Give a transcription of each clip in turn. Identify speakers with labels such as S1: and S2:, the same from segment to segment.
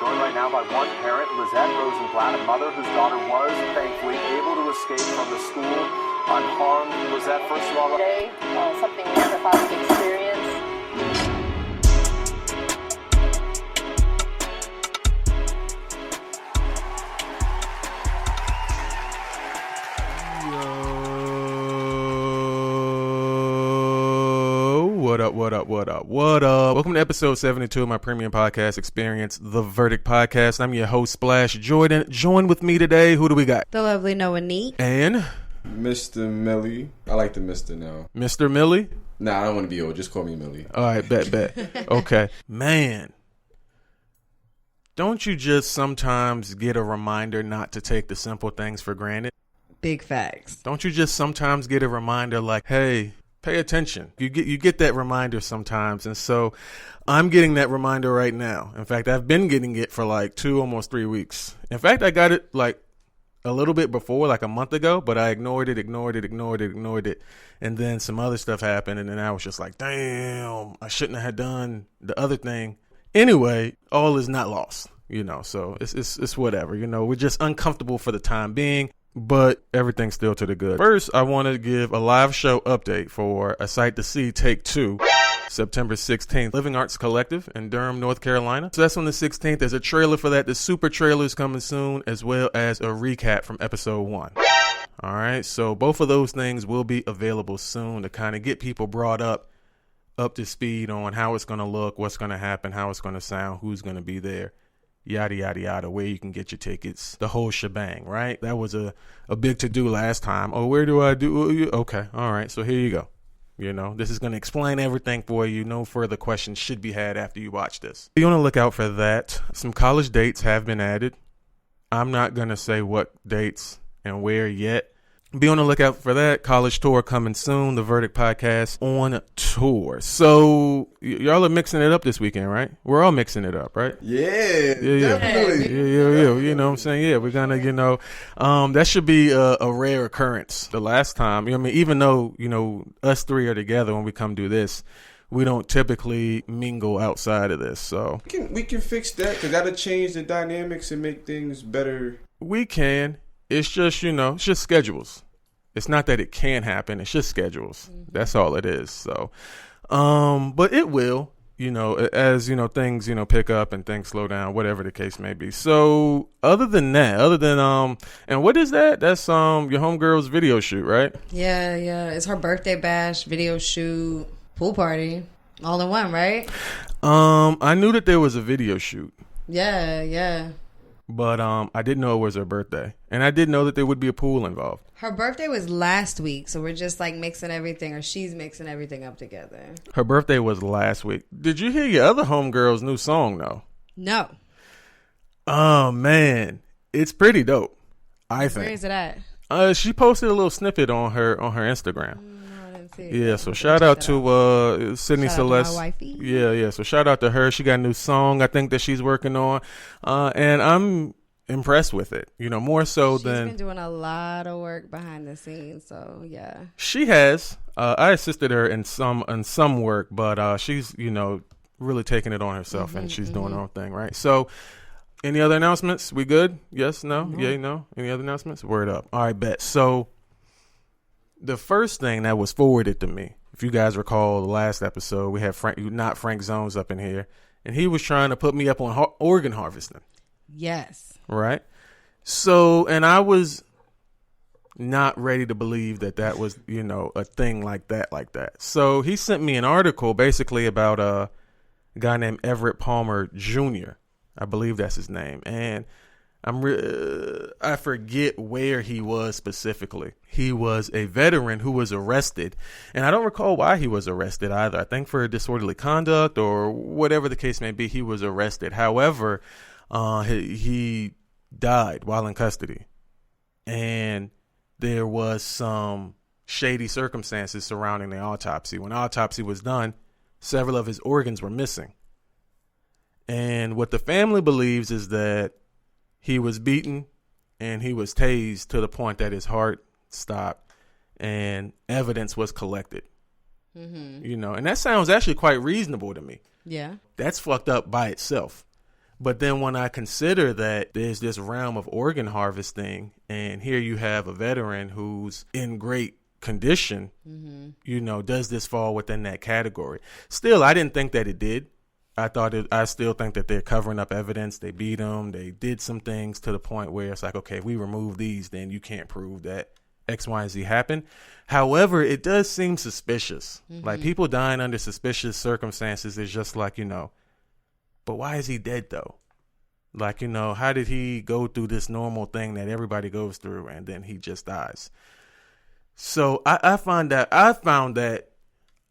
S1: joined right now by one parent, Lizette Rosenblatt, a mother whose daughter was thankfully able to escape from the school unharmed. Lizette, first of all,
S2: today, something we never thought we'd experience.
S3: What up? Welcome to episode 72 of my premium podcast experience, The Verdict Podcast. I'm your host, Splash Jordan. Join with me today. Who do we got?
S4: The lovely Noah Neat.
S3: And?
S5: Mr. Millie. I like the Mr. now.
S3: Mr. Millie?
S5: Nah, I don't want to be old. Just call me Millie.
S3: All right, bet. Okay. Man, don't you just sometimes get a reminder not to take the simple things for granted?
S4: Big facts.
S3: Don't you just sometimes get a reminder like, hey, pay attention. You get that reminder sometimes. And so I'm getting that reminder right now. In fact, I've been getting it for like 2, almost 3 weeks. In fact, I got it like a little bit before, like a month ago, but I ignored it. And then some other stuff happened. And then I was just like, damn, I shouldn't have done the other thing. Anyway, all is not lost, so it's whatever, we're just uncomfortable for the time being. But everything's still to the good. First, I want to give a live show update for A Sight to See Take 2, September 16th. Living Arts Collective in Durham, North Carolina. So that's on the 16th. There's a trailer for that. The super trailer is coming soon, as well as a recap from episode 1. All right, so both of those things will be available soon to kind of get people brought up to speed on how it's going to look, what's going to happen, how it's going to sound, who's going to be there. Yada, yada, yada, where you can get your tickets, the whole shebang, right? That was a big to-do last time. Oh, where do I do? Okay, all right, so here you go. This is going to explain everything for you. No further questions should be had after you watch this. Be on the lookout for that. Some college dates have been added. I'm not going to say what dates and where yet. Be on the lookout for that. College tour coming soon. The Verdict Podcast on tour. So y'all are mixing it up this weekend, right? We're all mixing it up, right?
S5: Yeah. Definitely.
S3: Yeah. You know what I'm saying? Yeah, we're gonna, that should be a rare occurrence. The last time, even though us three are together when we come do this, we don't typically mingle outside of this. So
S5: we can fix that because that'll change the dynamics and make things better.
S3: We can. It's just, it's just schedules. It's not that it can happen. It's just schedules. Mm-hmm. That's all it is. So, but it will, as, things, pick up and things slow down, whatever the case may be. So other than, and what is that? That's, your homegirl's video shoot, right?
S4: Yeah. It's her birthday bash, video shoot, pool party, all in one, right?
S3: I knew that there was a video shoot.
S4: Yeah.
S3: But I didn't know it was her birthday. And I did know that there would be a pool involved.
S4: Her birthday was last week, so we're just like mixing everything, or she's mixing everything up together.
S3: Her birthday was last week. Did you hear your other homegirl's new song, though?
S4: No.
S3: Oh, man. It's pretty dope, I think.
S4: Where is it at?
S3: She posted a little snippet on her Instagram.
S4: I didn't see it.
S3: Yeah, so shout out to Sydney Celeste.
S4: To my wifey.
S3: Yeah. So shout out to her. She got a new song, I think, that she's working on. And I'm impressed with it, more so than...
S4: She's been doing a lot of work behind the scenes, so yeah.
S3: She has. I assisted her in some work, but she's, really taking it on herself, and she's doing her own thing, right? So, any other announcements? We good? Yes? No? Yay? No? Any other announcements? Word up. All right, bet. So, the first thing that was forwarded to me, if you guys recall the last episode, we had Frank Zones up in here, and he was trying to put me up on organ harvesting.
S4: Yes.
S3: Right? So, and I was not ready to believe that was, a thing like that. So he sent me an article basically about a guy named Everett Palmer Jr. I believe that's his name. And I forget where he was specifically. He was a veteran who was arrested. And I don't recall why he was arrested either. I think for disorderly conduct or whatever the case may be, he was arrested. However, he died while in custody, and there was some shady circumstances surrounding the autopsy. When the autopsy was done, several of his organs were missing, and what the family believes is that he was beaten and he was tased to the point that his heart stopped and evidence was collected. And that sounds actually quite reasonable to me.
S4: Yeah.
S3: That's fucked up by itself. But then when I consider that there's this realm of organ harvesting, and here you have a veteran who's in great condition, does this fall within that category? Still, I didn't think that it did. I still think that they're covering up evidence. They beat him. They did some things to the point where it's like, okay, if we remove these, then you can't prove that X, Y, and Z happened. However, it does seem suspicious. Like, people dying under suspicious circumstances is just like, but why is he dead though? Like, how did he go through this normal thing that everybody goes through and then he just dies? So I found that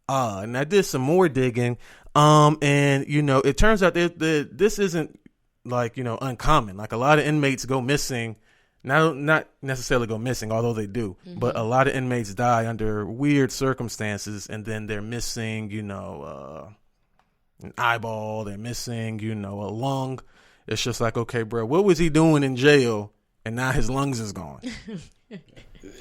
S3: and I did some more digging. And it turns out that this isn't like, uncommon. Like, a lot of inmates go missing. Not necessarily go missing, although they do, but a lot of inmates die under weird circumstances, and then they're missing, an eyeball, they're missing, a lung. It's just like, okay, bro, what was he doing in jail, and now his lungs is gone?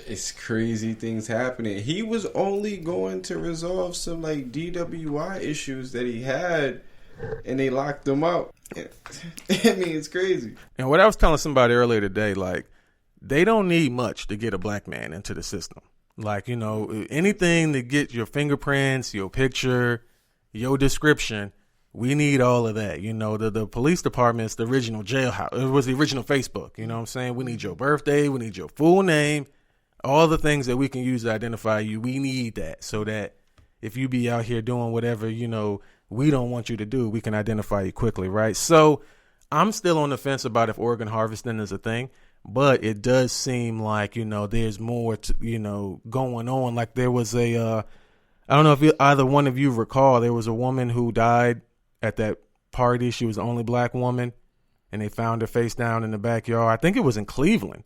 S5: It's crazy things happening. He was only going to resolve some like DWI issues that he had, and they locked him up. I mean, it's crazy.
S3: And what I was telling somebody earlier today, like, they don't need much to get a black man into the system. Like, anything to get your fingerprints, your picture, your description, we need all of that. The police department's the original jailhouse. It was the original Facebook. You know what I'm saying? We need your birthday. We need your full name. All the things that we can use to identify you. We need that so that if you be out here doing whatever, we don't want you to do, we can identify you quickly, right? So I'm still on the fence about if organ harvesting is a thing, but it does seem like, there's more to, going on. Like, there was I don't know if either one of you recall, there was a woman who died at that party. She was the only black woman, and they found her face down in the backyard. I think it was in Cleveland.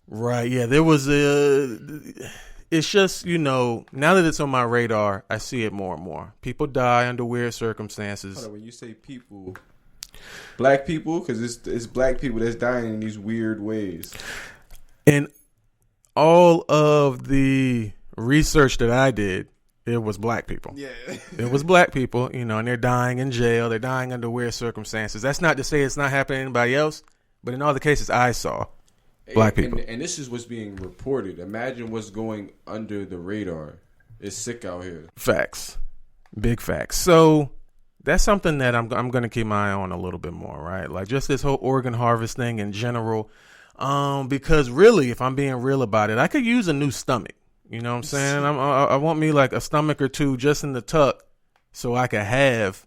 S3: Right. Yeah, there was it's just, now that it's on my radar, I see it more and more. People die under weird circumstances.
S5: Hold on, when you say people, black people, because it's black people that's dying in these weird ways.
S3: And all of the research that I did, it was black people.
S5: Yeah.
S3: It was black people, and they're dying in jail. They're dying under weird circumstances. That's not to say it's not happening to anybody else, but in all the cases I saw, black people.
S5: And this is what's being reported. Imagine what's going under the radar. It's sick out here.
S3: Facts. Big facts. So that's something that I'm going to keep my eye on a little bit more, right? Like, just this whole organ harvesting in general. Because really, if I'm being real about it, I could use a new stomach. You know what I'm saying? I want me like a stomach or two just in the tuck so I can have,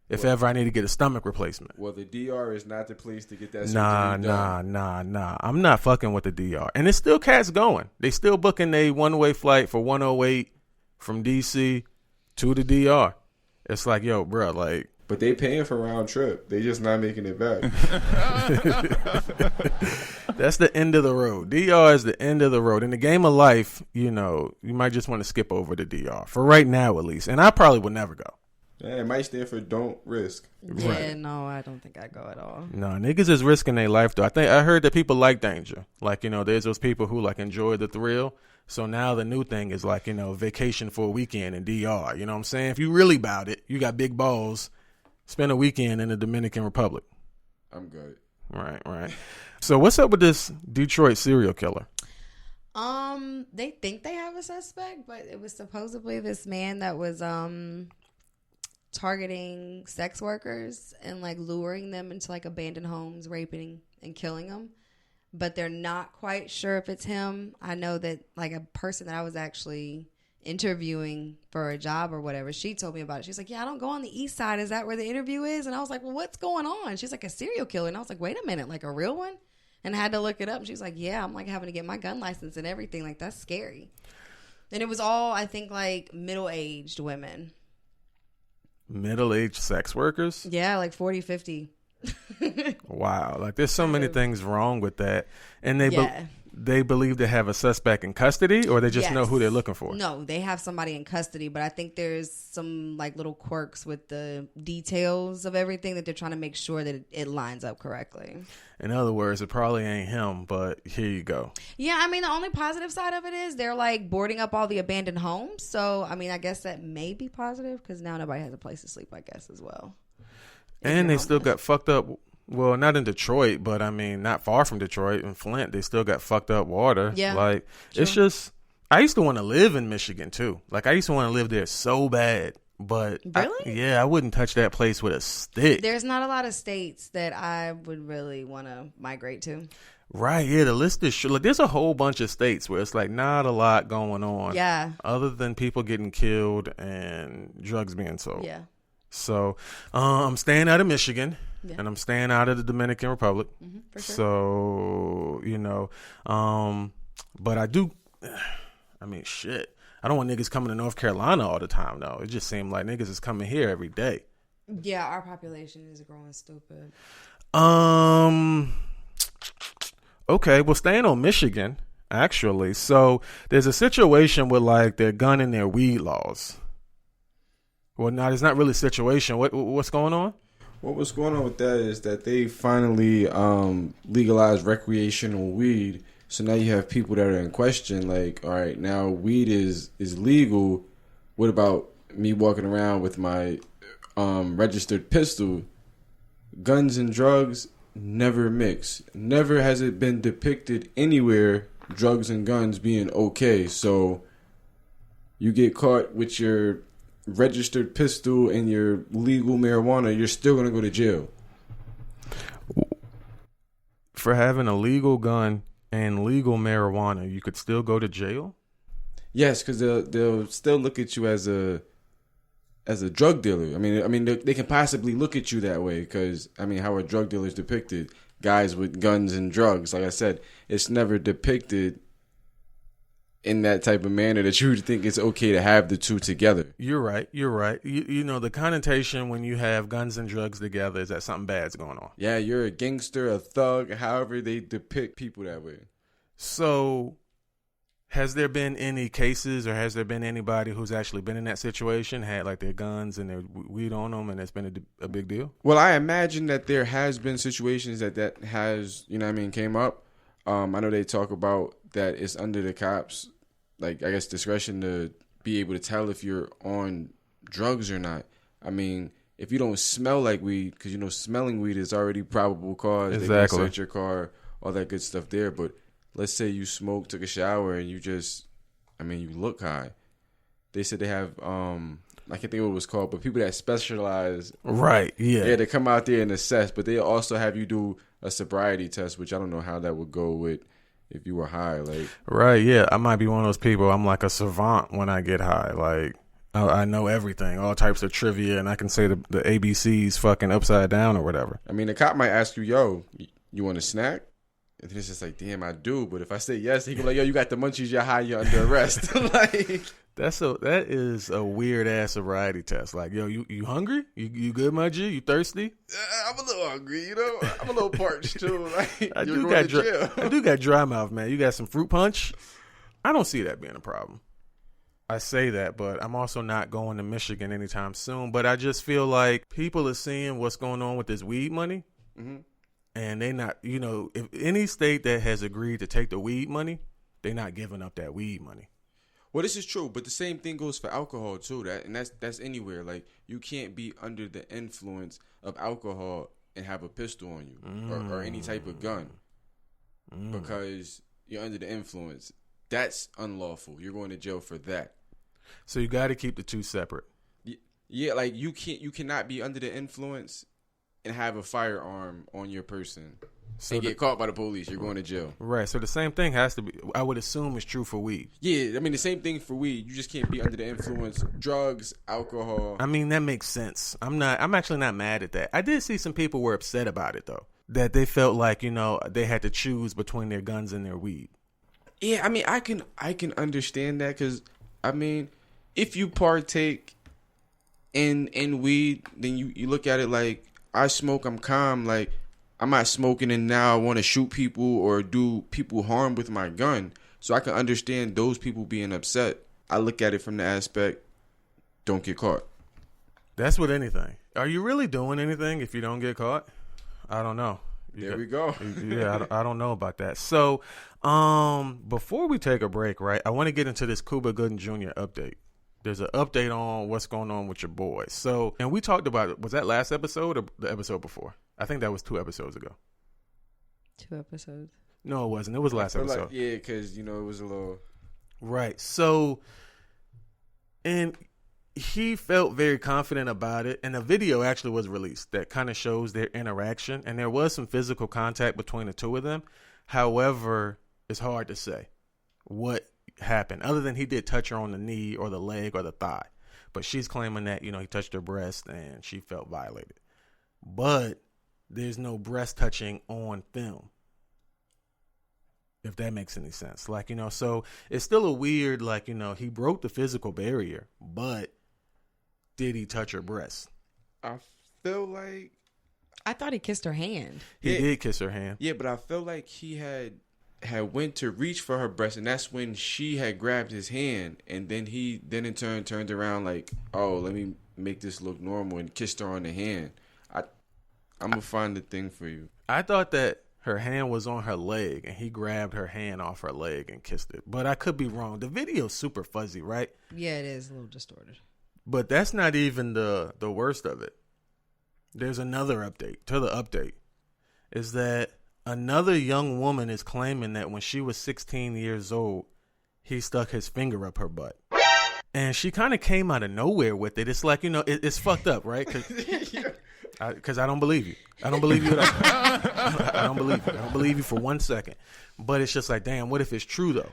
S3: if ever I need to get a stomach replacement.
S5: Well, the DR is not the place to get that surgery
S3: done. Nah. I'm not fucking with the DR. And it's still cats going. They still booking a one-way flight for 108 from DC to the DR. It's like, yo, bro, like.
S5: But they paying for round trip. They just not making it back.
S3: That's the end of the road. DR is the end of the road. In the game of life, you might just want to skip over the DR. For right now, at least. And I probably would never go.
S5: Yeah, it might stand for don't risk.
S4: Yeah,
S3: Right.
S4: no, I don't think I go at all.
S3: No, niggas is risking their life, though. I heard that people like danger. Like, there's those people who, like, enjoy the thrill. So now the new thing is, like, vacation for a weekend in DR. You know what I'm saying? If you really about it, you got big balls, spend a weekend in the Dominican Republic.
S5: I'm good.
S3: Right. So what's up with this Detroit serial killer?
S4: They think they have a suspect, but it was supposedly this man that was targeting sex workers and like luring them into like abandoned homes, raping and killing them. But they're not quite sure if it's him. I know that like a person that I was actually interviewing for a job or whatever, she told me about it. She's like, yeah, I don't go on the east side. Is that where the interview is? And I was like, well, what's going on? She's like, a serial killer. And I was like, wait a minute, like a real one? And I had to look it up. And she was like, yeah, I'm like having to get my gun license and everything. Like, that's scary. And it was all, I think, like middle-aged women.
S3: Middle-aged sex workers?
S4: Yeah, like 40, 50.
S3: Wow. Like, there's so many things wrong with that. And they believe they have a suspect in custody, or they just know who they're looking for?
S4: No, they have somebody in custody, but I think there's some like little quirks with the details of everything that they're trying to make sure that it lines up correctly.
S3: In other words, it probably ain't him, but here you go.
S4: Yeah, I mean, the only positive side of it is they're like boarding up all the abandoned homes. So, I mean, I guess that may be positive because now nobody has a place to sleep, I guess, as well.
S3: And they still got fucked up. Well, not in Detroit, but I mean, not far from Detroit. In Flint, they still got fucked up water.
S4: Yeah.
S3: Like,
S4: True.
S3: it's just, I used to want to live in Michigan too. Like, I used to want to live there so bad. But
S4: really?
S3: I wouldn't touch that place with a stick.
S4: There's not a lot of states that I would really want to migrate to.
S3: Right, yeah, the list is short. Like, there's a whole bunch of states where it's like not a lot going on.
S4: Yeah.
S3: Other than people getting killed and drugs being sold.
S4: Yeah.
S3: So, I'm staying out of Michigan.
S4: Yeah.
S3: And I'm staying out of the Dominican Republic.
S4: Mm-hmm, for sure.
S3: So, you know, but I do, I mean, shit. I don't want niggas coming to North Carolina all the time, though. It just seemed like niggas is coming here every day.
S4: Yeah, our population is growing stupid.
S3: Okay, well, staying on Michigan, actually. So there's a situation with like their gun and their weed laws. Well, no, it's not really a situation. What's going on?
S5: Well, what's going on with that is that they finally legalized recreational weed. So now you have people that are in question, like, all right, now weed is legal. What about me walking around with my registered pistol? Guns and drugs never mix. Never has it been depicted anywhere, drugs and guns being okay. So you get caught with your registered pistol and your legal marijuana, you're still going to go to jail.
S3: For having a legal gun and legal marijuana, you could still go to jail?
S5: Yes, because they'll still look at you as a drug dealer. I mean, they can possibly look at you that way because, I mean, how a drug dealer is depicted, guys with guns and drugs. Like I said, it's never depicted in that type of manner that you would think it's okay to have the two together.
S3: You're right. You know, the connotation when you have guns and drugs together is that something bad's going on.
S5: Yeah, you're a gangster, a thug, however they depict people that way.
S3: So, has there been any cases or has there been anybody who's actually been in that situation, had like their guns and their weed on them, and it's been a big deal?
S5: Well, I imagine that there has been situations that has, you know what I mean, came up. I know they talk about that it's under the cops, like, I guess, discretion to be able to tell if you're on drugs or not. I mean, if you don't smell like weed, because, you know, smelling weed is already probable cause.
S3: Exactly.
S5: They can search your car, all that good stuff there. But let's say you smoke, took a shower, and you just, I mean, you look high. They said they have, I can't think of what it was called, but people that specialize.
S3: Right, yeah.
S5: Yeah, they come out there and assess, but they also have you do a sobriety test, which I don't know how that would go with if you were high. Like,
S3: right, yeah. I might be one of those people. I'm like a savant when I get high. Like, I know everything, all types of trivia, and I can say the ABCs fucking upside down or whatever.
S5: I mean, the cop might ask you, yo, you want a snack? And it's just like, damn, I do. But if I say yes, he can be like, yo, you got the munchies, you're high, you're under arrest. Like,
S3: that is a weird ass sobriety test. Like, yo, you hungry? You good, my G? You thirsty?
S5: I'm a little hungry, you know? I'm a little parched too. Like,
S3: I do got dry mouth, man. You got some fruit punch? I don't see that being a problem. I say that, but I'm also not going to Michigan anytime soon. But I just feel like people are seeing what's going on with this weed money. Mm-hmm. And they not, you know, if any state that has agreed to take the weed money, they're not giving up that weed money.
S5: Well, this is true, but the same thing goes for alcohol too. That's anywhere. Like, you can't be under the influence of alcohol and have a pistol on you or any type of gun because you're under the influence. That's unlawful. You're going to jail for that.
S3: So you got to keep the two separate.
S5: Yeah, like you cannot be under the influence and have a firearm on your person and get caught by the police. You're going to jail. Right.
S3: So the same thing has to be, I would assume, is true for weed.
S5: Yeah, I mean, the same thing for weed. You just can't be under the influence. Drugs, alcohol.
S3: I mean, that makes sense. I'm actually not mad at that. I did see some people were upset about it, though. That they felt like, you know, they had to choose between their guns and their weed.
S5: Yeah, I mean, I can understand that because, I mean, if you partake in weed, then you look at it like, I smoke, I'm calm. Like, I'm not smoking and now I want to shoot people or do people harm with my gun. So I can understand those people being upset. I look at it from the aspect, don't get caught.
S3: That's with anything. Are you really doing anything if you don't get caught? I don't know.
S5: There we go.
S3: Yeah, I don't know about that. So, before we take a break, right, I want to get into this Cuba Gooding Jr. update. There's an update on what's going on with your boy. So, and we talked about it. Was that last episode or the episode before? I think that was 2 episodes ago.
S4: 2 episodes.
S3: No, it wasn't. It was last episode.
S5: Like, yeah, because, it was a little...
S3: Right. So, and he felt very confident about it. And a video actually was released that kind of shows their interaction. And there was some physical contact between the two of them. However, it's hard to say what happened other than he did touch her on the knee or the leg or the thigh. But she's claiming that, he touched her breast and she felt violated. But there's no breast touching on film. If that makes any sense. Like, so it's still a weird, like, he broke the physical barrier, but did he touch her breast?
S5: I feel like...
S4: I thought he kissed her hand.
S3: He did kiss her hand.
S5: Yeah, but I feel like he had went to reach for her breast, and that's when she had grabbed his hand, and then he in turn turned around like, oh, let me make this look normal, and kissed her on the hand. I'm going to find the thing for you.
S3: I thought that her hand was on her leg, and he grabbed her hand off her leg and kissed it. But I could be wrong. The video's super fuzzy, right?
S4: Yeah, it is a little distorted.
S3: But that's not even the worst of it. There's another update to the update. Is that another young woman is claiming that when she was 16 years old, he stuck his finger up her butt. And she kind of came out of nowhere with it. It's like, it's fucked up, right? Because I don't believe you. I don't believe you at all. I don't believe you. I don't believe you for 1 second. But it's just like, damn, what if it's true, though?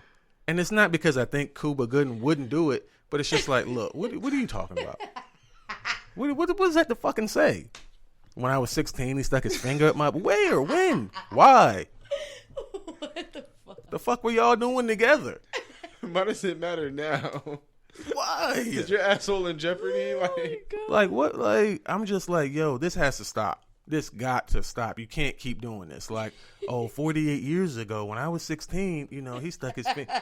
S3: And it's not because I think Cuba Gooding wouldn't do it, but it's just like, look, what are you talking about? What does that to fucking say? When I was 16, he stuck his finger up my... Where? When? Why?
S4: What the fuck?
S3: The fuck were y'all doing together?
S5: Why does it matter now?
S3: Why?
S5: Is your asshole in jeopardy?
S3: Like what? Like, I'm just like, yo, this has to stop. This got to stop. You can't keep doing this. Like, 48 years ago when I was 16, he stuck his finger.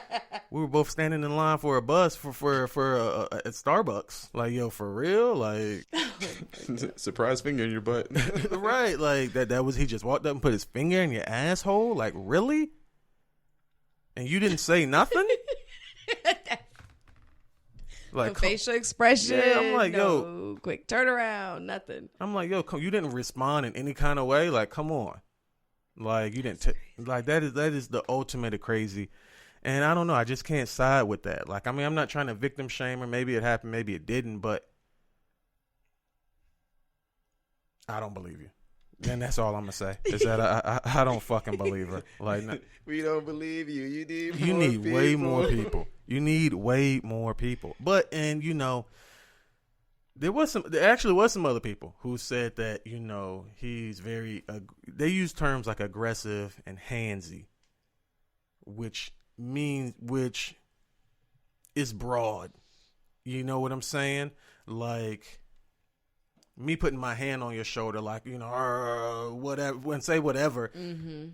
S3: We were both standing in line for a bus for at Starbucks. Like, yo, for real? Like,
S5: surprise finger in your butt.
S3: Right? Like that was he just walked up and put his finger in your asshole? Like, really? And you didn't say nothing? Like,
S4: no facial expression.
S3: Yeah, I'm like,
S4: no quick turnaround, nothing.
S3: I'm like, yo, you didn't respond in any kind of way. Like, come on, like you didn't. Like that is the ultimate of crazy, and I don't know. I just can't side with that. Like, I mean, I'm not trying to victim shame her. Maybe it happened, maybe it didn't, but I don't believe you. And that's all I'm gonna say is that I don't fucking believe her. Like,
S5: we don't believe you.
S3: You need way more people. You need way more people. But there actually was some other people who said that he's very. They use terms like aggressive and handsy, which is broad. You know what I'm saying? Like, me putting my hand on your shoulder, like, whatever, and say whatever.
S4: Mm-hmm.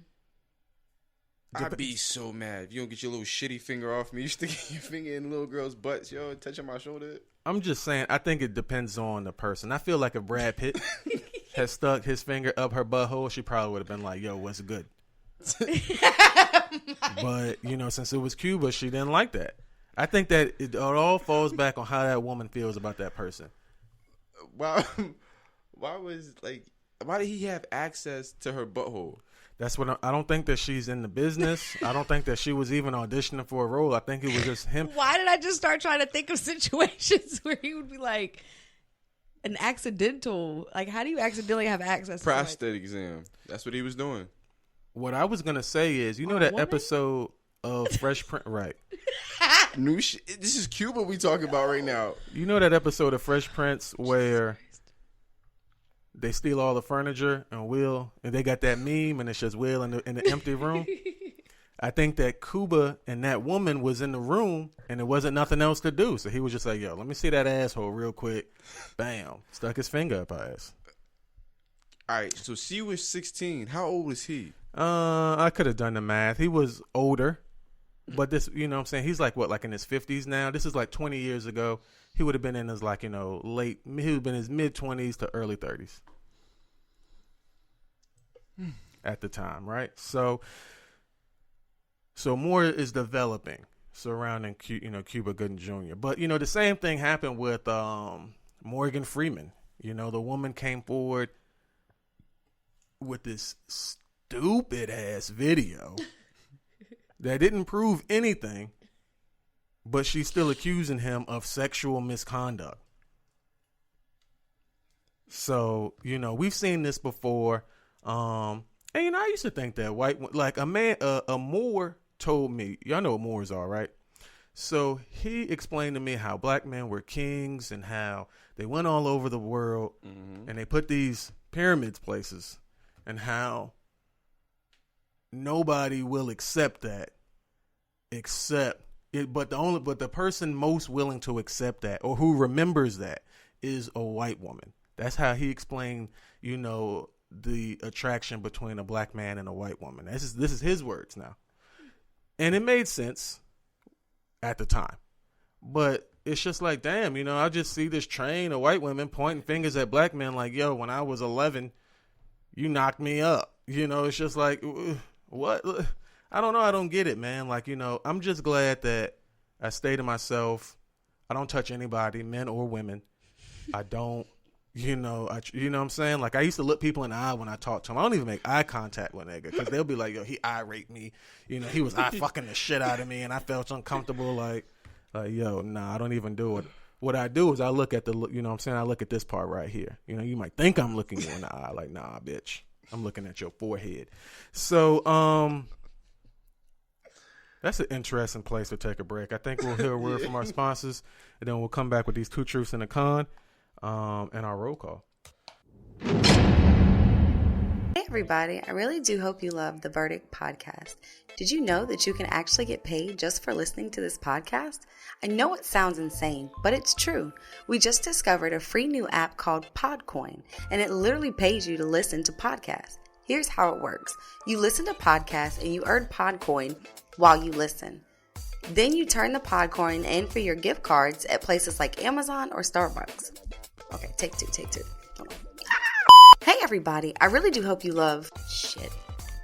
S5: I'd be so mad if you don't get your little shitty finger off me. You stick your finger in little girls' butts, touching my shoulder.
S3: I'm just saying, I think it depends on the person. I feel like if Brad Pitt had stuck his finger up her butthole, she probably would have been like, yo, what's good? But, since it was Cuba, she didn't like that. I think that it all falls back on how that woman feels about that person.
S5: Why did he have access to her butthole?
S3: That's what I don't think that she's in the business. I don't think that she was even auditioning for a role. I think it was just him.
S4: Why did I just start trying to think of situations where he would be like an accidental? Like, how do you accidentally have access to
S5: prostate exam? That's what he was doing.
S3: What I was gonna say is, that episode of Fresh Prince, right?
S5: New shit. This is Cuba we talking about right now.
S3: You know that episode of Fresh Prince where they steal all the furniture and they got that meme and it's just Will in the empty room. I think that Cuba and that woman was in the room and there wasn't nothing else to do. So he was just like, yo, let me see that asshole real quick. Bam. Stuck his finger up her ass.
S5: All right, so she was 16. How old was he?
S3: I could have done the math. He was older, but this, you know what I'm saying? He's like, what, like in his 50s now? This is like 20 years ago. He would have been in his, like, he would have been in his mid-20s to early 30s at the time, right? So more is developing surrounding, Cuba Gooding Jr. But, the same thing happened with Morgan Freeman. The woman came forward with this stupid ass video that didn't prove anything, but she's still accusing him of sexual misconduct. So, we've seen this before. And, I used to think that a Moor told me, y'all know what Moors are, right? So he explained to me how black men were kings and how they went all over the world and they put these pyramids places and how nobody will accept that but the person most willing to accept that or who remembers that is a white woman. That's how he explained, the attraction between a black man and a white woman. This is his words now. And it made sense at the time. But it's just like, damn, I just see this train of white women pointing fingers at black men like, yo, when I was 11, you knocked me up. It's just like, what? I don't know. I don't get it, man. Like, I'm just glad that I stay to myself. I don't touch anybody, men or women. I don't, you know what I'm saying? Like, I used to look people in the eye when I talk to them. I don't even make eye contact with nigga because they'll be like, yo, he irate me. He was eye fucking the shit out of me and I felt uncomfortable. Like, yo, nah, I don't even do it. What I do is I look at I look at this part right here. You might think I'm looking you in the eye. Like, nah, bitch, I'm looking at your forehead. So, that's an interesting place to take a break. I think we'll hear a word from our sponsors, and then we'll come back with these two truths and a con, and our roll call.
S4: Hey everybody, I really do hope you love the Verdict podcast. Did you know that you can actually get paid just for listening to this podcast? I know it sounds insane, but it's true. We just discovered a free new app called Podcoin, and it literally pays you to listen to podcasts. Here's how it works. You listen to podcasts and you earn Podcoin while you listen. Then you turn the Podcoin in for your gift cards at places like Amazon or Starbucks. Okay, take two. Hold on. Hey everybody, I really do hope you love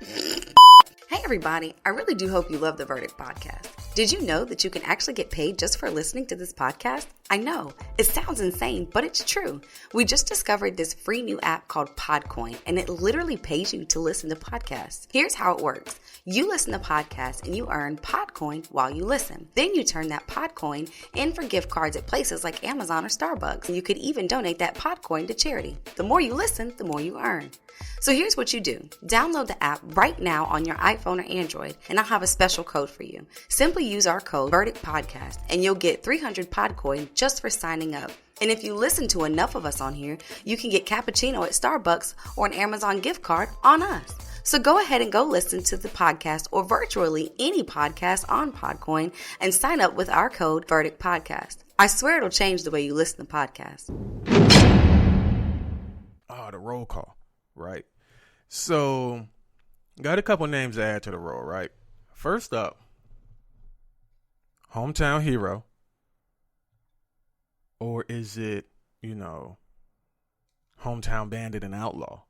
S4: Hey everybody, I really do hope you love the Verdict podcast. Did you know that you can actually get paid just for listening to this podcast? I know, it sounds insane, but it's true. We just discovered this free new app called Podcoin, and it literally pays you to listen to podcasts. Here's how it works. You listen to podcasts and you earn Podcoin while you listen. Then you turn that Podcoin in for gift cards at places like Amazon or Starbucks. And you could even donate that Podcoin to charity. The more you listen, the more you earn. So here's what you do. Download the app right now on your iPhone or Android, and I'll have a special code for you. Simply use our code Verdict Podcast, and you'll get 300 Podcoin just for signing up. And if you listen to enough of us on here, you can get cappuccino at Starbucks or an Amazon gift card on us. So go ahead and go listen to the podcast or virtually any podcast on Podcoin and sign up with our code Verdict Podcast. I swear it'll change the way you listen to podcasts.
S3: Oh, the roll call, right? So, got a couple names to add to the roll, right? First up, hometown hero. Or is it, hometown bandit and outlaw?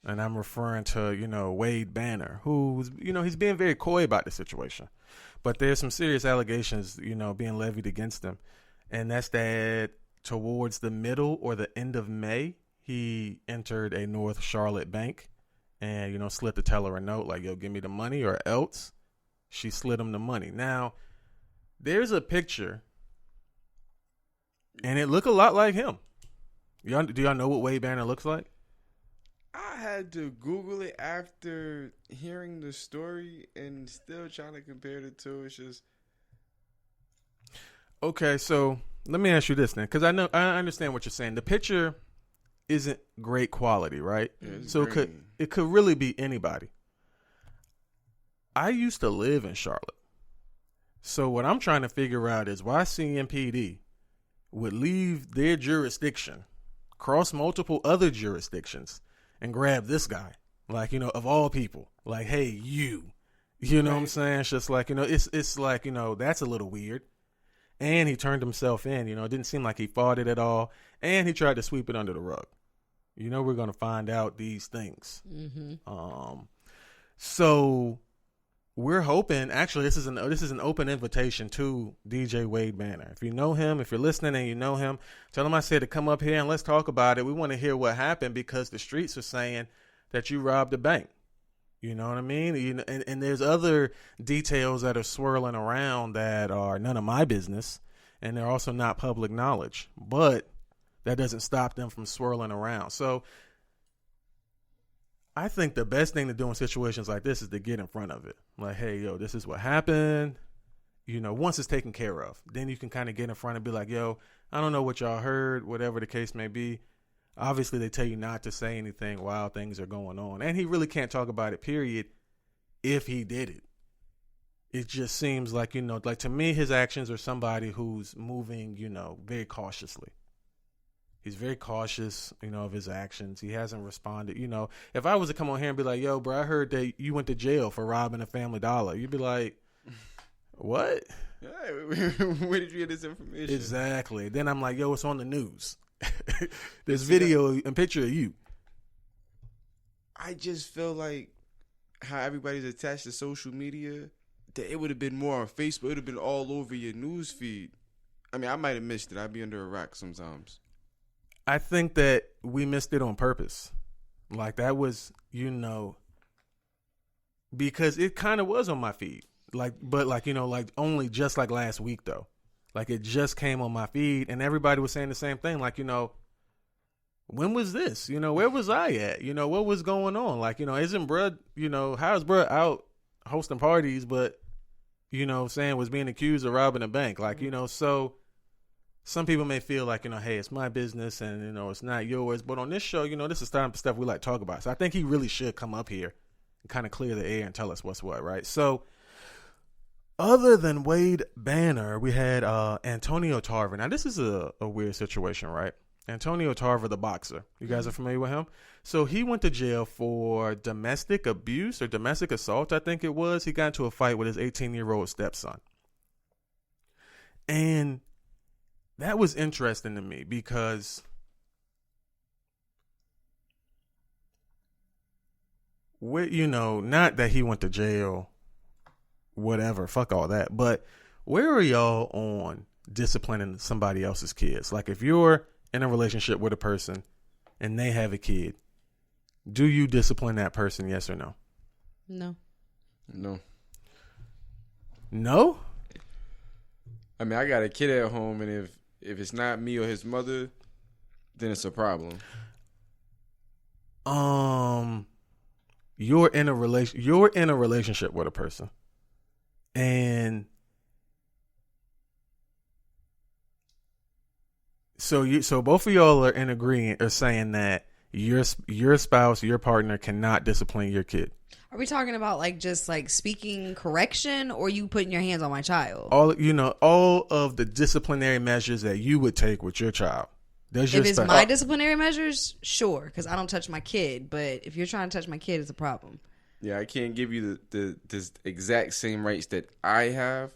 S3: And I'm referring to, Wade Banner, who's, he's being very coy about the situation. But there's some serious allegations, being levied against him. And that's that towards the middle or the end of May, he entered a North Charlotte bank and, slid the teller a note like, yo, give me the money or else. She slid him the money. Now, there's a picture and it looked a lot like him. Do y'all know what Wade Banner looks like?
S5: I had to Google it after hearing the story and still trying to compare the two. It's just
S3: okay. So let me ask you this then, because I understand what you're saying. The picture isn't great quality, right?
S5: Yeah,
S3: so it could really be anybody. I used to live in Charlotte, so what I'm trying to figure out is why CMPD would leave their jurisdiction, cross multiple other jurisdictions, and grab this guy. Like, you know, of all people. Like, hey, you. You know what I'm saying? It's just like, you know, it's like, you know, that's a little weird. And he turned himself in. You know, it didn't seem like he fought it at all. And he tried to sweep it under the rug. You know, we're going to find out these things. So we're hoping, actually, this is an open invitation to DJ Wade Banner. If you know him, if you're listening and you know him, tell him I said to come up here and let's talk about it. We want to hear what happened because the streets are saying that you robbed a bank. You know what I mean? You know, and there's other details that are swirling around that are none of my business, and they're also not public knowledge. But that doesn't stop them from swirling around. So I think the best thing to do in situations like this is to get in front of it. Like, hey, yo, this is what happened. You know, once it's taken care of, then you can kind of get in front and be like, yo, I don't know what y'all heard, whatever the case may be. Obviously, they tell you not to say anything while things are going on. And he really can't talk about it, period, if he did it. It just seems like, you know, like to me, his actions are somebody who's moving, you know, very cautiously. He's very cautious, you know, of his actions. He hasn't responded. You know, if I was to come on here and be like, yo, bro, I heard that you went to jail for robbing a Family Dollar, you'd be like, what?
S5: Where did you get this information?
S3: Exactly. Then I'm like, yo, it's on the news. There's video and picture of you.
S5: I just feel like how everybody's attached to social media, that it would have been more on Facebook. It would have been all over your news feed. I mean, I might have missed it. I'd be under a rock sometimes.
S3: I think that we missed it on purpose. Like that was, you know, because it kind of was on my feed. Like, but like, you know, like only just like last week though. Like it just came on my feed and everybody was saying the same thing. Like, you know, when was this? You know, where was I at? You know, what was going on? Like, you know, isn't bruh, you know, how's bruh out hosting parties, but, you know, saying was being accused of robbing a bank? Like, you know, so some people may feel like, you know, hey, it's my business and, you know, it's not yours. But on this show, you know, this is the type of stuff we like to talk about. So I think he really should come up here and kind of clear the air and tell us what's what, right? So other than Wade Banner, we had Antonio Tarver. Now, this is a weird situation, right? Antonio Tarver, the boxer. You guys are familiar with him? So he went to jail for domestic abuse or domestic assault, I think it was. He got into a fight with his 18-year-old stepson. And that was interesting to me because you know, not that he went to jail, whatever, fuck all that. But where are y'all on disciplining somebody else's kids? Like if you're in a relationship with a person and they have a kid, do you discipline that person? Yes or no?
S4: No.
S3: No?
S5: I mean, I got a kid at home, and if it's not me or his mother, then it's a problem.
S3: You're in a relationship with a person, and so both of y'all are in agreement or saying that your spouse, your partner cannot discipline your kid.
S4: Are we talking about like just like speaking correction or you putting your hands on my child?
S3: All of the disciplinary measures that you would take with your child.
S4: If it's my disciplinary measures, sure, because I don't touch my kid. But if you're trying to touch my kid, it's a problem.
S5: Yeah, I can't give you the exact same rights that I have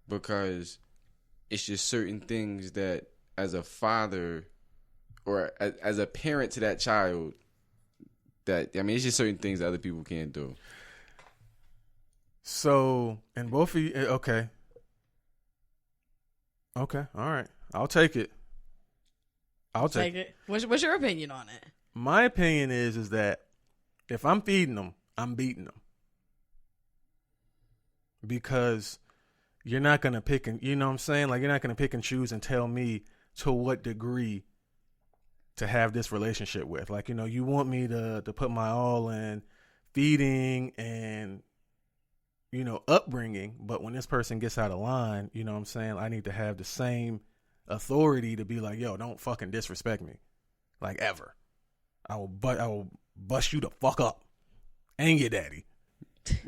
S5: because it's just certain things that as a father or as a parent to that child, that, I mean, it's just certain things that other people can't do.
S3: So, and both of you, okay. Okay, all right. I'll take it. I'll take it.
S4: What's your opinion on it?
S3: My opinion is that if I'm feeding them, I'm beating them. Because you're not going to pick and, you know what I'm saying? Like, you're not going to pick and choose and tell me to what degree to have this relationship with. Like, you know, you want me to put my all in feeding and, you know, upbringing. But when this person gets out of line, you know what I'm saying? I need to have the same authority to be like, yo, don't fucking disrespect me. Like, ever. I will bust you the fuck up. And your daddy.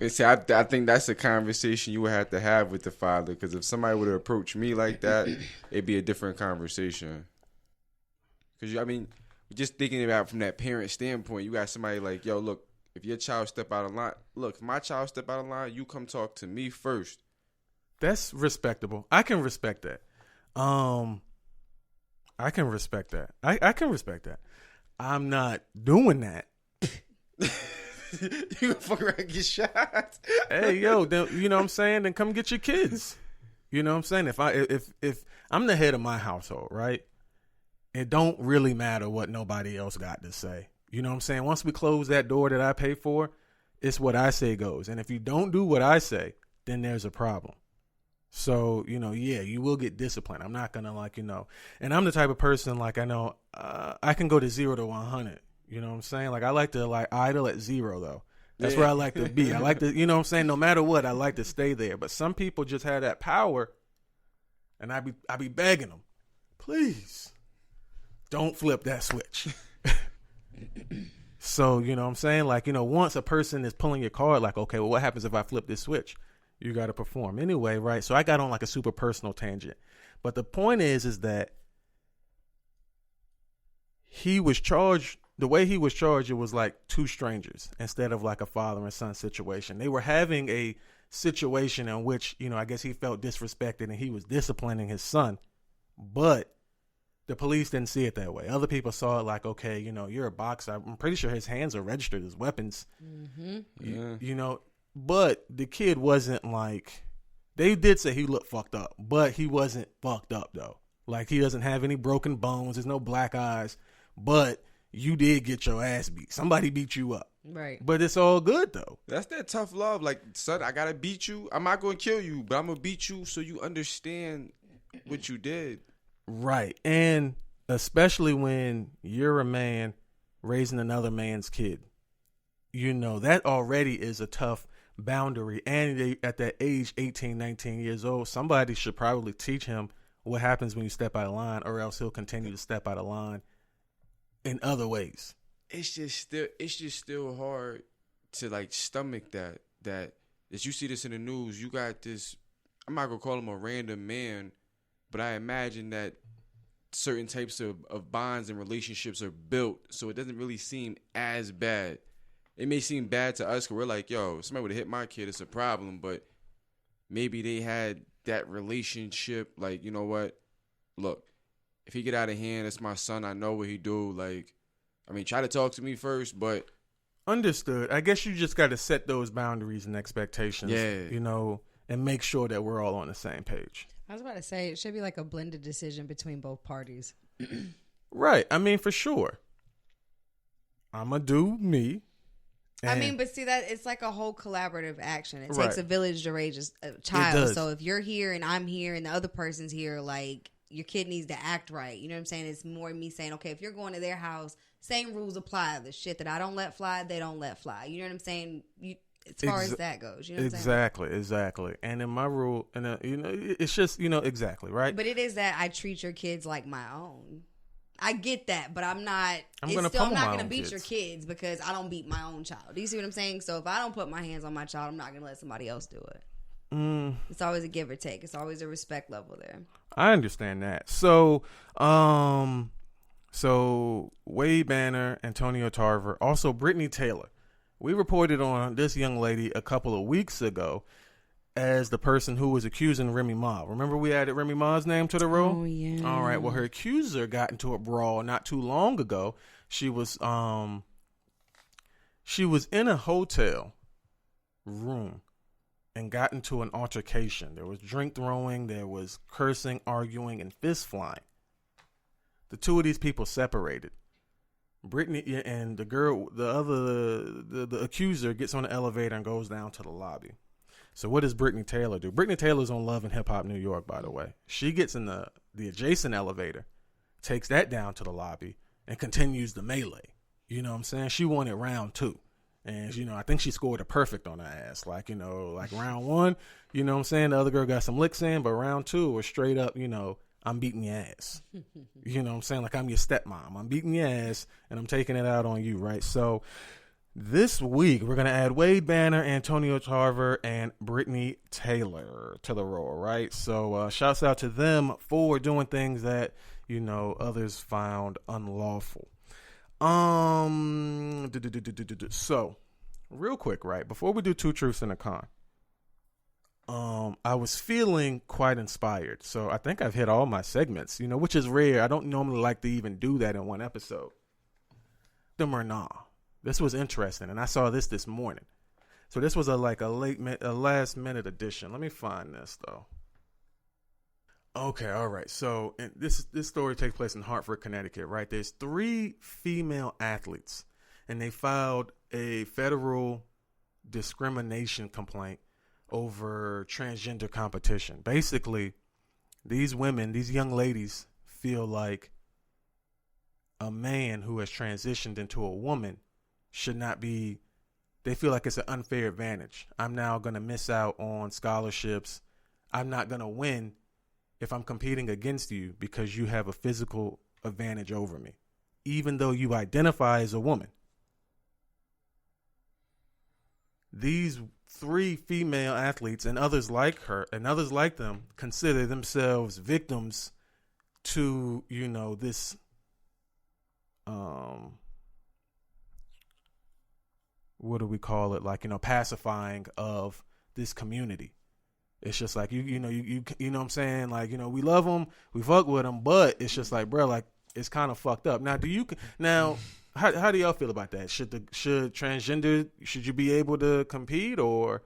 S5: See, I think that's a conversation you would have to have with the father, because if somebody would approach me like that, it'd be a different conversation. Because, I mean, just thinking about from that parent standpoint, you got somebody like, yo, look, if your child step out of line, look, if my child step out of line, you come talk to me first.
S3: That's respectable. I can respect that. I can respect that. I can respect that. I'm not doing that.
S5: You gonna fuck around and get shot?
S3: Hey, yo, then, you know what I'm saying? Then come get your kids. You know what I'm saying? If I'm the head of my household, right? It don't really matter what nobody else got to say. You know what I'm saying? Once we close that door that I pay for, it's what I say goes. And if you don't do what I say, then there's a problem. So, you know, yeah, you will get disciplined. I'm not going to like, you know, and I'm the type of person like I know I can go to 0 to 100. You know what I'm saying? Like I like to like idle at 0 though. That's where I like to be. I like to, you know what I'm saying? No matter what, I like to stay there. But some people just have that power and I be begging them, please don't flip that switch. So, you know what I'm saying? Like, you know, once a person is pulling your card, like, okay, well, what happens if I flip this switch? You got to perform anyway, right? So I got on like a super personal tangent. But the point is that he was charged, the way he was charged, it was like two strangers instead of like a father and son situation. They were having a situation in which, you know, I guess he felt disrespected and he was disciplining his son. But the police didn't see it that way. Other people saw it like, okay, you know, you're a boxer. I'm pretty sure his hands are registered as weapons. Mm-hmm. You know, but the kid wasn't like, they did say he looked fucked up, but he wasn't fucked up though. Like he doesn't have any broken bones. There's no black eyes, but you did get your ass beat. Somebody beat you up.
S4: Right.
S3: But it's all good though.
S5: That's that tough love. Like, son, I got to beat you. I'm not going to kill you, but I'm going to beat you so you understand what you did. Right.
S3: And especially when you're a man raising another man's kid, you know, that already is a tough boundary. And they, at that age, 18, 19 years old, somebody should probably teach him what happens when you step out of line, or else he'll continue to step out of line in other ways.
S5: It's just still hard to like stomach that as you see this in the news, you got this, I'm not going to call him a random man, but I imagine that certain types of bonds and relationships are built so it doesn't really seem as bad. It may seem bad to us because we're like, yo, if somebody would have hit my kid, it's a problem. But maybe they had that relationship like, you know what? Look, if he get out of hand, it's my son. I know what he do. Like, I mean, try to talk to me first, but.
S3: Understood. I guess you just got to set those boundaries and expectations, you know, and make sure that we're all on the same page.
S4: I was about to say, it should be like a blended decision between both parties.
S3: Right. I mean, for sure. I'm going to do me.
S4: I mean, but see, that it's like a whole collaborative action. It takes a village to raise a child. So if you're here and I'm here and the other person's here, like, your kid needs to act right. You know what I'm saying? It's more me saying, okay, if you're going to their house, same rules apply. The shit that I don't let fly, they don't let fly. You know what I'm saying? As far as that goes, you know what I'm saying?
S3: Exactly. And in my rule, and you know, it's just, you know, exactly, right?
S4: But it is that I treat your kids like my own. I get that, but I'm not going to beat your kids because I don't beat my own child. Do you see what I'm saying? So if I don't put my hands on my child, I'm not going to let somebody else do it. It's always a give or take. It's always a respect level there.
S3: I understand that. So, Wade Banner, Antonio Tarver, also Brittany Taylor. We reported on this young lady a couple of weeks ago as the person who was accusing Remy Ma. Remember we added Remy Ma's name to the roll?
S4: Oh, yeah.
S3: All right. Well, her accuser got into a brawl not too long ago. She was in a hotel room and got into an altercation. There was drink throwing, there was cursing, arguing, and fist flying. The two of these people separated. Brittany and the accuser gets on the elevator and goes down to the lobby. So what does Brittany Taylor do? Brittany Taylor's on Love and Hip Hop New York, by the way. She gets in the adjacent elevator, takes that down to the lobby, and continues the melee. You know what I'm saying? She won it round 2. And, you know, I think she scored a perfect on her ass. Like, you know, like round 1, you know what I'm saying? The other girl got some licks in, but round 2 was straight up, you know, I'm beating your ass. You know what I'm saying? Like, I'm your stepmom. I'm beating your ass, and I'm taking it out on you, right? So this week, we're going to add Wade Banner, Antonio Tarver, and Brittany Taylor to the roll, right? So shouts out to them for doing things that, you know, others found unlawful. So, real quick, right before we do two truths and a con, I was feeling quite inspired. So I think I've hit all my segments, which is rare. I don't normally like to even do that in one episode. Them or nah. This was interesting, and I saw this morning. So this was a last minute edition. Let me find this though. Okay, all right. So this story takes place in Hartford, Connecticut, right? There's 3 female athletes, and they filed a federal discrimination complaint over transgender competition. Basically, these young ladies feel like a man who has transitioned into a woman should not be, they feel like it's an unfair advantage. I'm now going to miss out on scholarships. I'm not going to win if I'm competing against you because you have a physical advantage over me, even though you identify as a woman. These 3 female athletes and others like her and others like them consider themselves victims to, this, what do we call it? Like, pacifying of this community. It's just like, you know what I'm saying? Like, we love them, we fuck with them, but it's just like, bro, like, it's kind of fucked up. Now, how do y'all feel about that? Should you be able to compete, or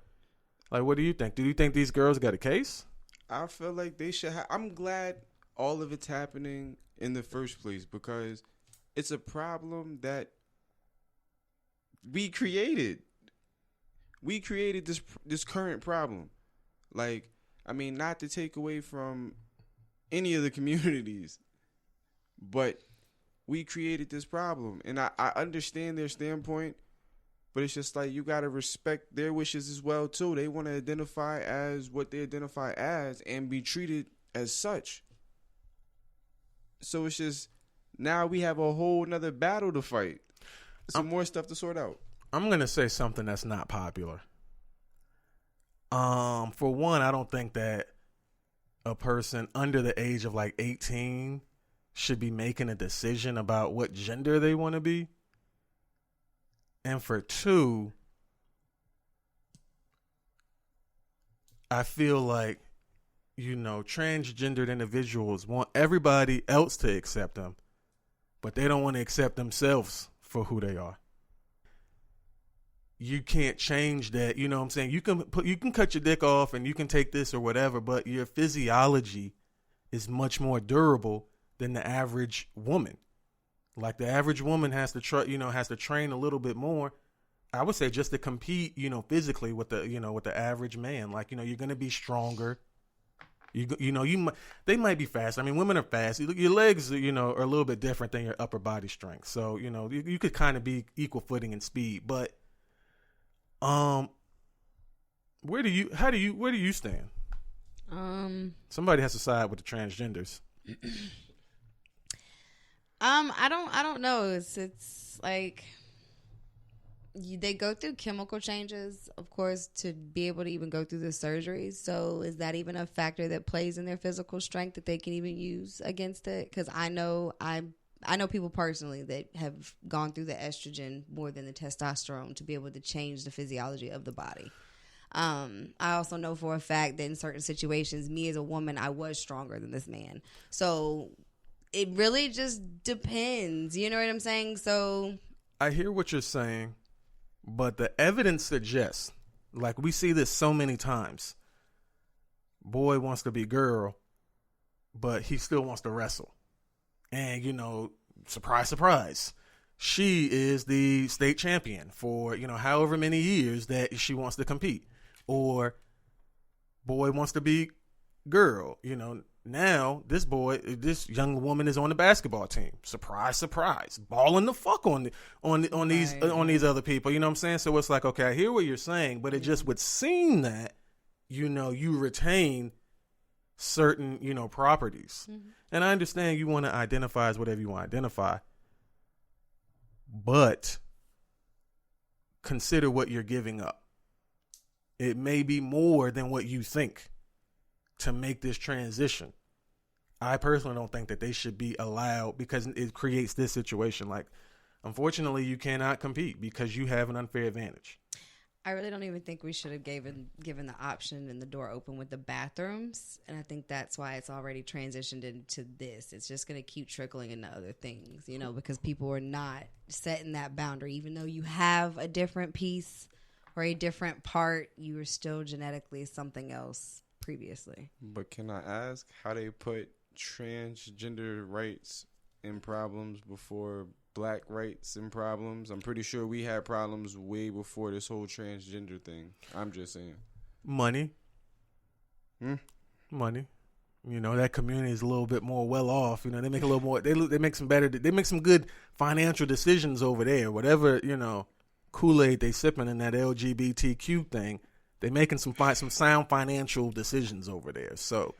S3: like, what do you think? Do you think these girls got a case?
S5: I feel like they should I'm glad all of it's happening in the first place, because it's a problem that we created. We created this current problem. Like, I mean, not to take away from any of the communities, but we created this problem. And I understand their standpoint, but it's just like, you got to respect their wishes as well, too. They want to identify as what they identify as and be treated as such. So it's just, now we have a whole nother battle to fight. Some more stuff to sort out.
S3: I'm going to say something that's not popular. For one, I don't think that a person under the age of like 18 should be making a decision about what gender they want to be. And for 2, I feel like, transgendered individuals want everybody else to accept them, but they don't want to accept themselves for who they are. You can't change that. You know what I'm saying? You can cut your dick off and you can take this or whatever, but your physiology is much more durable than the average woman. Like, the average woman has to train a little bit more, I would say, just to compete, physically with the average man. Like, you're going to be stronger. They might be fast. I mean, women are fast. Your legs, are a little bit different than your upper body strength. So, you could kind of be equal footing in speed, but where do you stand? Somebody has to side with the transgenders.
S4: I don't know. It's like, they go through chemical changes, of course, to be able to even go through the surgeries. So is that even a factor that plays in their physical strength that they can even use against it? Because I know people personally that have gone through the estrogen more than the testosterone to be able to change the physiology of the body. I also know for a fact that in certain situations, me as a woman, I was stronger than this man. So it really just depends. You know what I'm saying? So
S3: I hear what you're saying, but the evidence suggests, like, we see this so many times. Boy wants to be girl, but he still wants to wrestle. And, surprise, surprise, she is the state champion for, however many years that she wants to compete. Or boy wants to be girl, now this young woman is on the basketball team. Surprise, surprise, balling the fuck on these other people. You know what I'm saying? So it's like, okay, I hear what you're saying, but it just would seem that, you retain certain, properties. Mm-hmm. And I understand you want to identify as whatever you want to identify, but consider what you're giving up. It may be more than what you think to make this transition. I personally don't think that they should be allowed, because it creates this situation. Like, Unfortunately, you cannot compete because you have an unfair advantage.
S4: I really don't even think we should have given the option and the door open with the bathrooms. And I think that's why it's already transitioned into this. It's just going to keep trickling into other things, you know, because people are not setting that boundary. Even though you have a different piece or a different part, you are still genetically something else previously.
S5: But can I ask how they put transgender rights in problems before black rights and problems? I'm pretty sure we had problems way before this whole transgender thing. I'm just saying.
S3: Money. Money. You know, that community is a little bit more well off. You know, they make a little more, they make some better, they make some good financial decisions over there. Whatever, you know, Kool-Aid they sipping in that LGBTQ thing, they making some sound financial decisions over there. So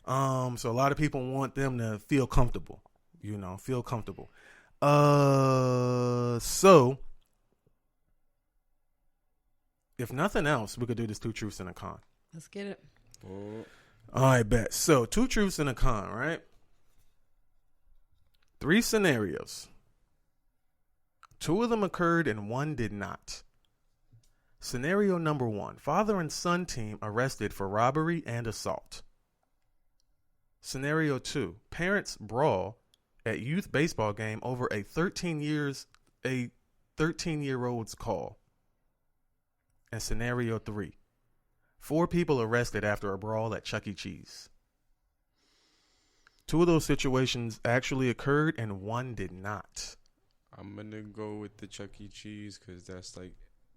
S3: a lot of people want them to feel comfortable, you know, So if nothing else, we could do this 2 truths and a con.
S4: Let's get it.
S5: Oh.
S3: All right, bet. So 2 truths and a con, right? 3 scenarios. 2 of them occurred and 1 did not. Scenario number 1, father and son team arrested for robbery and assault. Scenario 2, parents brawl at youth baseball game over a 13-year-old's call. And scenario 3, 4 people arrested after a brawl at Chuck E. Cheese. 2 of those situations actually occurred and 1 did not.
S5: I'm going to go with the Chuck E. Cheese because that's like,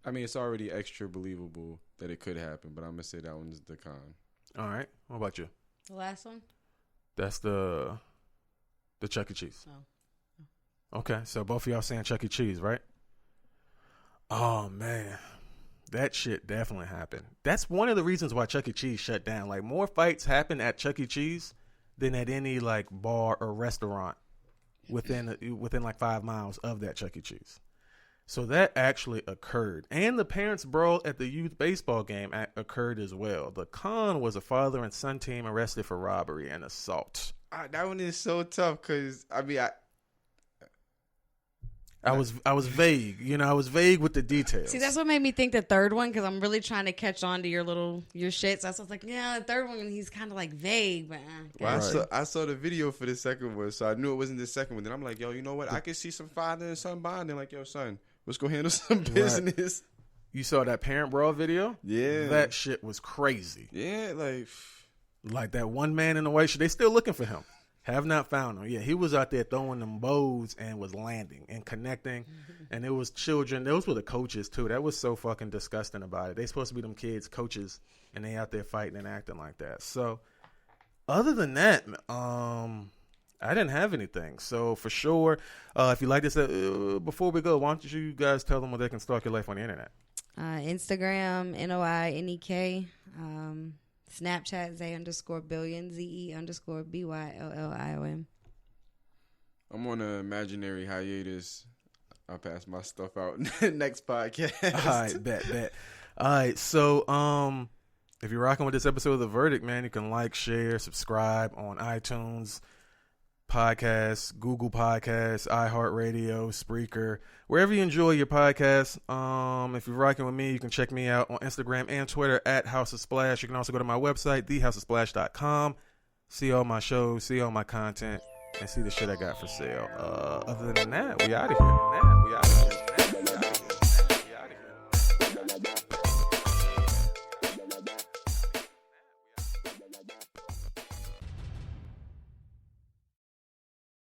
S5: I mean, it's already extra believable that it could happen, but I'm going to say that one's the con.
S3: All right. What about you?
S4: The last one?
S3: That's the Chuck E. Cheese.
S4: Oh.
S3: Okay, so both of y'all saying Chuck E. Cheese, right? Oh, man. That shit definitely happened. That's one of the reasons why Chuck E. Cheese shut down. Like, more fights happen at Chuck E. Cheese than at any, like, bar or restaurant within like 5 miles of that Chuck E. Cheese. So that actually occurred. And the parents' brawl at the youth baseball game occurred as well. The con was a father and son team arrested for robbery and assault.
S5: That one is so tough because, I mean,
S3: I was vague. You know, I was vague with the details.
S4: See, that's what made me think the third one, because I'm really trying to catch on to your shit. So I was like, yeah, the third one, he's kind of like vague. But
S5: well, I saw the video for the second one, so I knew it wasn't the second one. Then I'm like, yo, you know what? I can see some father and son bonding. Like, yo, son, let's go handle some business. Right.
S3: You saw that parent brawl video?
S5: Yeah.
S3: That shit was crazy.
S5: Yeah,
S3: like that one man in the white shirt. They still looking for him. Have not found him. Yeah, he was out there throwing them bows and was landing and connecting. And it was children. Those were the coaches, too. That was so fucking disgusting about it. They supposed to be them kids, coaches, and they out there fighting and acting like that. So, other than that, I didn't have anything. So, for sure, if you like this, before we go, why don't you guys tell them where they can stalk your life on the internet?
S4: Instagram, NOINEK. Snapchat, Zay_billion, ZE_BYLLION.
S5: I'm on an imaginary hiatus. I'll pass my stuff out next podcast.
S3: All right, bet. All right, so if you're rocking with this episode of The Verdict, man, you can like, share, subscribe on iTunes, Podcasts, Google Podcasts, iHeartRadio, Spreaker, wherever you enjoy your podcasts. If you're rocking with me, you can check me out on Instagram and Twitter at House of Splash. You can also go to my website, thehouseofsplash.com, see all my shows, see all my content, and see the shit I got for sale. Other than that, we out of here.